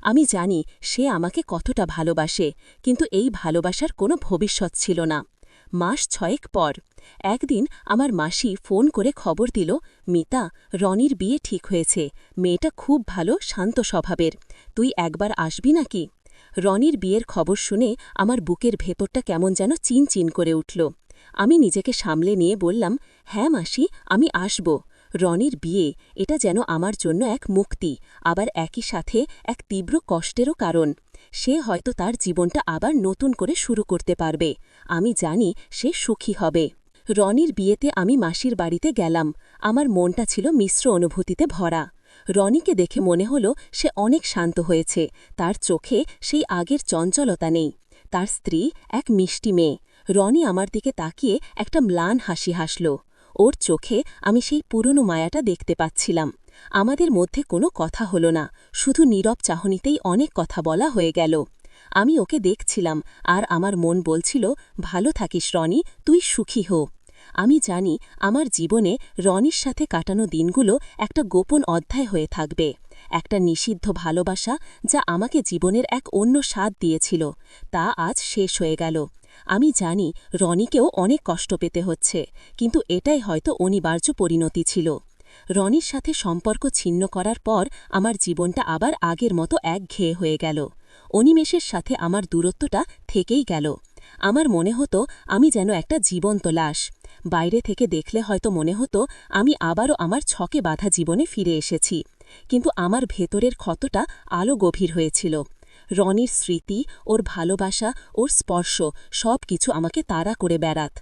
আমি জানি সে আমাকে কতটা ভালোবাসে, কিন্তু এই ভালোবাসার কোনো ভবিষ্যৎ ছিল না। মাস 6 পর একদিন আমার মাসি ফোন করে খবর দিল, মিতা, রনির বিয়ে ঠিক হয়েছে, মেয়েটা খুব ভালো, শান্ত স্বভাবের, তুই একবার আসবি নাকি? রনির বিয়ের খবর শুনে আমার বুকের ভেতরটা কেমন যেন চিনচিন করে উঠল। আমি নিজেকে সামলে নিয়ে বললাম, হ্যাঁ মাসি, আমি আসব। রনির বিয়ে, এটা যেন আমার জন্য এক মুক্তি, আবার একই সাথে এক তীব্র কষ্টেরও কারণ। সে হয়তো তার জীবনটা আবার নতুন করে শুরু করতে পারবে। আমি জানি সে সুখী হবে। রনির বিয়েতে আমি মাসির বাড়িতে গেলাম। আমার মনটা ছিল মিশ্র অনুভূতিতে ভরা। রনিকে দেখে মনে হলো সে অনেক শান্ত হয়েছে, তার চোখে সেই আগের চঞ্চলতা নেই। তার স্ত্রী এক মিষ্টি মেয়ে। রনি আমার দিকে তাকিয়ে একটা ম্লান হাসি হাসল। ওর চোখে আমি সেই পুরনো মায়াটা দেখতে পাচ্ছিলাম। আমাদের মধ্যে কোনো কথা হলো না, শুধু নীরব চাহনিতেই অনেক কথা বলা হয়ে গেল। আমি ওকে দেখছিলাম, আর আমার মন বলছিল, ভালো থাকিস রনি, তুই সুখী হো। আমি জানি আমার জীবনে রনির সাথে কাটানো দিনগুলো একটা গোপন অধ্যায় হয়ে থাকবে, একটা নিষিদ্ধ ভালোবাসা যা আমাকে জীবনের এক অন্য স্বাদ দিয়েছিল, তা আজ শেষ হয়ে গেল। আমি জানি রনিকেও অনেক কষ্ট পেতে হচ্ছে, কিন্তু এটাই হয়তো অনিবার্য পরিণতি ছিল। রনির সাথে সম্পর্ক ছিন্ন করার পর আমার জীবনটা আবার আগের মতো একঘেয়ে হয়ে গেল। অনিমেষের সাথে আমার দূরত্বটা থেকেই গেল। আমার মনে হতো আমি যেন একটা জীবন্ত লাশ। বাইরে থেকে দেখলে হয়তো মনে হতো আমি আবারও আমার ছকে বাঁধা জীবনে ফিরে এসেছি, কিন্তু আমার ভেতরের ক্ষতটা আলো গভীর হয়েছিল। রনির স্মৃতি, ওর ভালোবাসা, ওর স্পর্শ সব কিছু আমাকে তাড়া করে বেড়াত।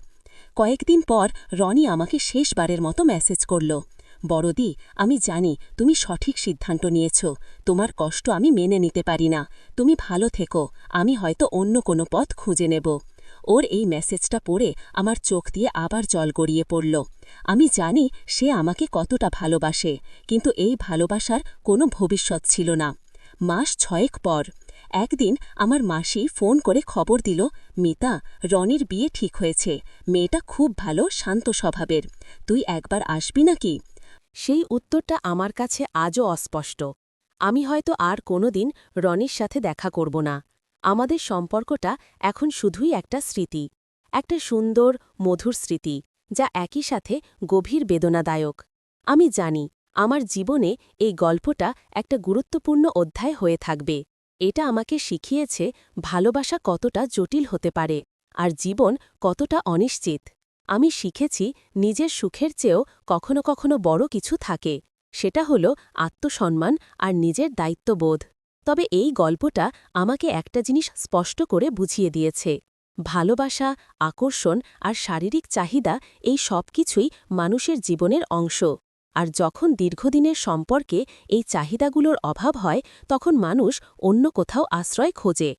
কয়েকদিন পর রনি আমাকে শেষবারের মতো মেসেজ করল, বড়দি, আমি জানি তুমি সঠিক সিদ্ধান্ত নিয়েছ, তোমার কষ্ট আমি মেনে নিতে পারি না, তুমি ভালো থেকো, আমি হয়তো অন্য কোনো পথ খুঁজে নেব। ওর এই মেসেজটা পড়ে আমার চোখ দিয়ে আবার জল গড়িয়ে পড়ল। আমি জানি সে আমাকে কতটা ভালোবাসে, কিন্তু এই ভালোবাসার কোনো ভবিষ্যৎ ছিল না। মাস 6 পর একদিন আমার মাসি ফোন করে খবর দিল, মিতা, রনির বিয়ে ঠিক হয়েছে, মেয়েটা খুব ভালো, শান্ত স্বভাবের, তুই একবার আসবি নাকি? সেই উত্তরটা আমার কাছে আজও অস্পষ্ট। আমি হয়তো আর কোনোদিন রনির সাথে দেখা করব না। আমাদের সম্পর্কটা এখন শুধুই একটা স্মৃতি, একটা সুন্দর, মধুর স্মৃতি, যা একই সাথে গভীর বেদনাদায়ক। আমি জানি আমার জীবনে এই গল্পটা একটা গুরুত্বপূর্ণ অধ্যায় হয়ে থাকবে। এটা আমাকে শিখিয়েছে ভালোবাসা কতটা জটিল হতে পারে, আর জীবন কতটা অনিশ্চিত। আমি শিখেছি নিজের সুখের চেয়েও কখনো কখনো বড় কিছু থাকে, সেটা হল আত্মসম্মান আর নিজের দায়িত্ববোধ। তবে এই গল্পটা আমাকে একটা জিনিস স্পষ্ট করে বুঝিয়ে দিয়েছে, ভালোবাসা, আকর্ষণ আর শারীরিক চাহিদা, এই সব কিছুই মানুষের জীবনের অংশ। আর যখন দীর্ঘদিনের সম্পর্কে এই চাহিদাগুলোর অভাব হয়, তখন মানুষ অন্য কোথাও আশ্রয় খোঁজে।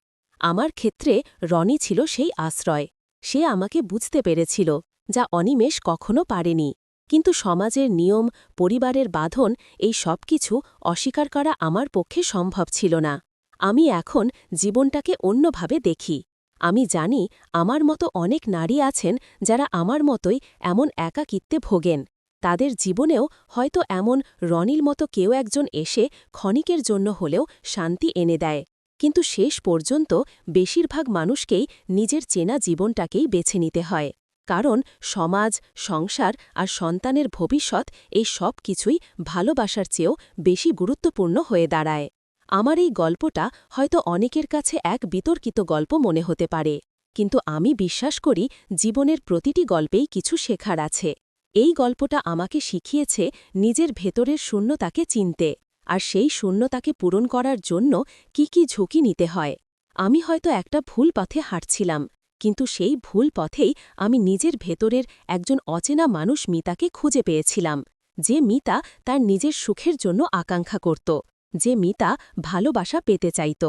আমার ক্ষেত্রে রনি ছিল সেই আশ্রয়। সে আমাকে বুঝতে পেরেছিল, যা অনিমেষ কখনো পারেনি। কিন্তু সমাজের নিয়ম, পরিবারের বাঁধন, এই সব কিছু অস্বীকার করা আমার পক্ষে সম্ভব ছিল না। আমি এখন জীবনটাকে অন্যভাবে দেখি। আমি জানি আমার মতো অনেক নারী আছেন যারা আমার মতোই এমন একাকিত্বে ভোগেন। তাদের জীবনেও হয়তো এমন রনির মতো কেউ একজন এসে ক্ষণিকের জন্য হলেও শান্তি এনে দেয়, কিন্তু শেষ পর্যন্ত বেশিরভাগ মানুষকেই নিজের চেনা জীবনটাকেই বেছে নিতে হয়। কারণ সমাজ, সংসার আর সন্তানের ভবিষ্যৎ এই সব কিছুই ভালোবাসার চেয়েও বেশি গুরুত্বপূর্ণ হয়ে দাঁড়ায়। আমার এই গল্পটা হয়তো অনেকের কাছে এক বিতর্কিত গল্প মনে হতে পারে, কিন্তু আমি বিশ্বাস করি জীবনের প্রতিটি গল্পেই কিছু শেখার আছে। এই গল্পটা আমাকে শিখিয়েছে নিজের ভেতরের শূন্যতাকে চিনতে, আর সেই শূন্যতাকে পূরণ করার জন্য কি কি ঝুঁকি নিতে হয়। আমি হয়তো একটা ভুল পথে হাঁটছিলাম, কিন্তু সেই ভুল পথেই আমি নিজের ভেতরের একজন অচেনা মানুষ মিতাকে খুঁজে পেয়েছিলাম, যে মিতা তার নিজের সুখের জন্য আকাঙ্ক্ষা করত, যে মিতা ভালোবাসা পেতে চাইত।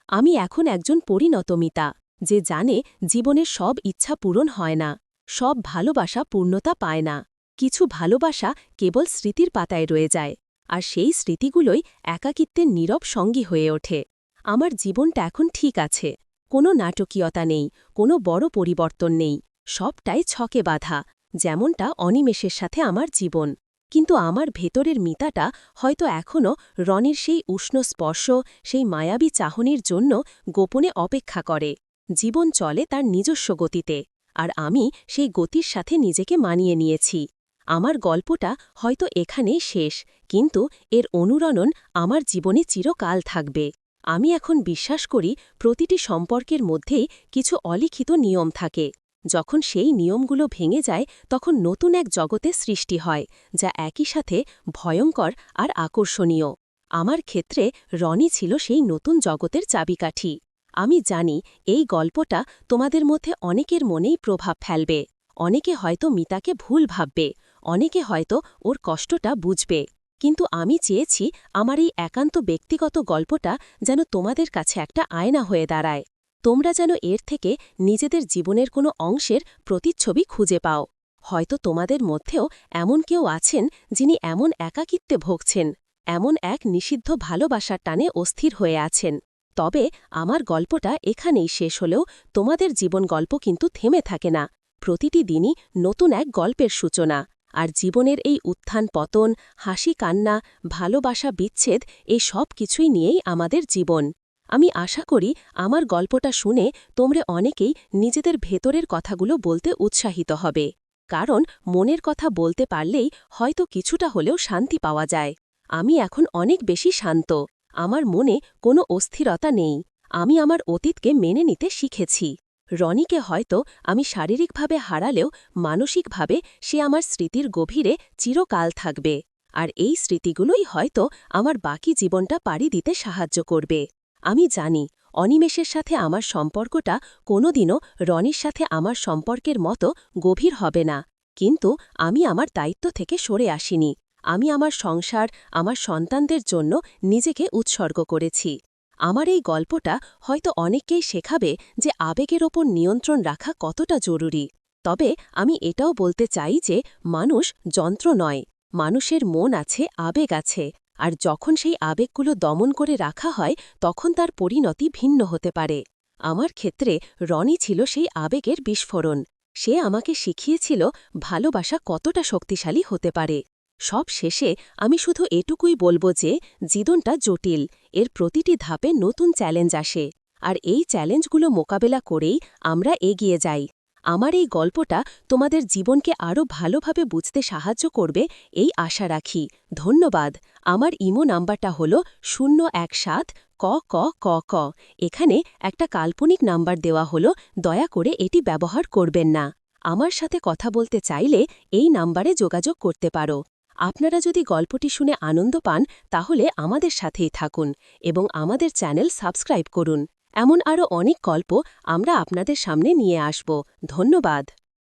আমি এখন একজন পরিণত মিতা, যে জানে জীবনের সব ইচ্ছা পূরণ হয় না, সব ভালোবাসা পূর্ণতা পায় না। কিছু ভালোবাসা কেবল স্মৃতির পাতায় রয়ে যায়, আর সেই স্মৃতিগুলোই একাকিত্বের নীরব সঙ্গী হয়ে ওঠে। আমার জীবনটা এখন ঠিক আছে, কোনো নাটকীয়তা নেই, কোনো বড় পরিবর্তন নেই, সবটাই ছকে বাঁধা, যেমনটা অনিমেষের সাথে আমার জীবন। কিন্তু আমার ভেতরের মিতাটা হয়তো এখনও রনির সেই উষ্ণ স্পর্শ, সেই মায়াবী চাহনির জন্য গোপনে অপেক্ষা করে। জীবন চলে তার নিজস্ব গতিতে, আর আমি সেই গতির সাথে নিজেকে মানিয়ে নিয়েছি। আমার গল্পটা হয়তো এখানেই শেষ, কিন্তু এর অনুরণন আমার জীবনে চিরকাল থাকবে। আমি এখন বিশ্বাস করি প্রতিটি সম্পর্কের মধ্যেই কিছু অলিখিত নিয়ম থাকে। যখন সেই নিয়মগুলো ভেঙে যায়, তখন নতুন এক জগতে সৃষ্টি হয়, যা একই সাথে ভয়ঙ্কর আর আকর্ষণীয়। আমার ক্ষেত্রে রনি ছিল সেই নতুন জগতের চাবিকাঠি। আমি জানি এই গল্পটা তোমাদের মধ্যে অনেকের মনেই প্রভাব ফেলবে। অনেকে হয়তো মিতাকে ভুল ভাববে, অনেকে হয়তো ওর কষ্টটা বুঝবে, কিন্তু আমি চেয়েছি আমার এই একান্ত ব্যক্তিগত গল্পটা যেন তোমাদের কাছে একটা আয়না হয়ে দাঁড়ায়। তোমরা যেন এর থেকে নিজেদের জীবনের কোনো অংশের প্রতিচ্ছবি খুঁজে পাও। হয়তো তোমাদের মধ্যেও এমন কেউ আছেন যিনি এমন একাকিত্বে ভুগছেন, এমন এক নিষিদ্ধ ভালোবাসার টানে অস্থির হয়ে আছেন। তবে আমার গল্পটা এখানেই শেষ হলেও তোমাদের জীবন গল্প কিন্তু থেমে থাকে না। প্রতিটি দিনই নতুন এক গল্পের সূচনা। আর জীবনের এই উত্থান পতন, হাসি কান্না, ভালোবাসা বিচ্ছেদ, এই সব কিছুই নিয়েই আমাদের জীবন। আমি আশা করি আমার গল্পটা শুনে তোমরা অনেকেই নিজেদের ভেতরের কথাগুলো বলতে উৎসাহিত হবে, কারণ মনের কথা বলতে পারলেই হয়তো কিছুটা হলেও শান্তি পাওয়া যায়। আমি এখন অনেক বেশি শান্ত, আমার মনে কোনো অস্থিরতা নেই। আমি আমার অতীতকে মেনে নিতে শিখেছি। রনিকে হয়তো আমি শারীরিকভাবে হারালেও মানসিকভাবে সে আমার স্মৃতির গভীরে চিরকাল থাকবে, আর এই স্মৃতিগুলোই হয়তো আমার বাকি জীবনটা পাড়ি দিতে সাহায্য করবে। আমি জানি অনিমেষের সাথে আমার সম্পর্কটা কোনোদিনও রনির সাথে আমার সম্পর্কের মতো গভীর হবে না, কিন্তু আমি আমার দায়িত্ব থেকে সরে আসিনি। আমি আমার সংসার, আমার সন্তানদের জন্য নিজেকে উৎসর্গ করেছি। আমার এই গল্পটা হয়তো অনেককেই শেখাবে যে আবেগের ওপর নিয়ন্ত্রণ রাখা কতটা জরুরি। তবে আমি এটাও বলতে চাই যে মানুষ যন্ত্র নয়, মানুষের মন আছে, আবেগ আছে, আর যখন সেই আবেগগুলো দমন করে রাখা হয় তখন তার পরিণতি ভিন্ন হতে পারে। আমার ক্ষেত্রে রনি ছিল সেই আবেগের বিস্ফোরণ। সে আমাকে শিখিয়েছিল ভালোবাসা কতটা শক্তিশালী হতে পারে। সব শেষে আমি শুধু এটুকুই বলবো যে জীবনটা জটিল, এর প্রতিটি ধাপে নতুন চ্যালেঞ্জ আসে, আর এই চ্যালেঞ্জগুলো মোকাবেলা করেই আমরা এগিয়ে যাই। আমার এই গল্পটা তোমাদের জীবনকে আরও ভালোভাবে বুঝতে সাহায্য করবে এই আশা রাখি। ধন্যবাদ। আমার ইমো নাম্বারটা হল 017 ক ক ক ক। এখানে একটা কাল্পনিক নাম্বার দেওয়া হলো, দয়া করে এটি ব্যবহার করবেন না। আমার সাথে কথা বলতে চাইলে এই নাম্বারে যোগাযোগ করতে পারো। আপনারা যদি গল্পটি শুনে আনন্দ পান তাহলে আমাদের সাথেই থাকুন এবং আমাদের চ্যানেল সাবস্ক্রাইব করুন। এমন আরও অনেক গল্প আমরা আপনাদের সামনে নিয়ে আসব। ধন্যবাদ।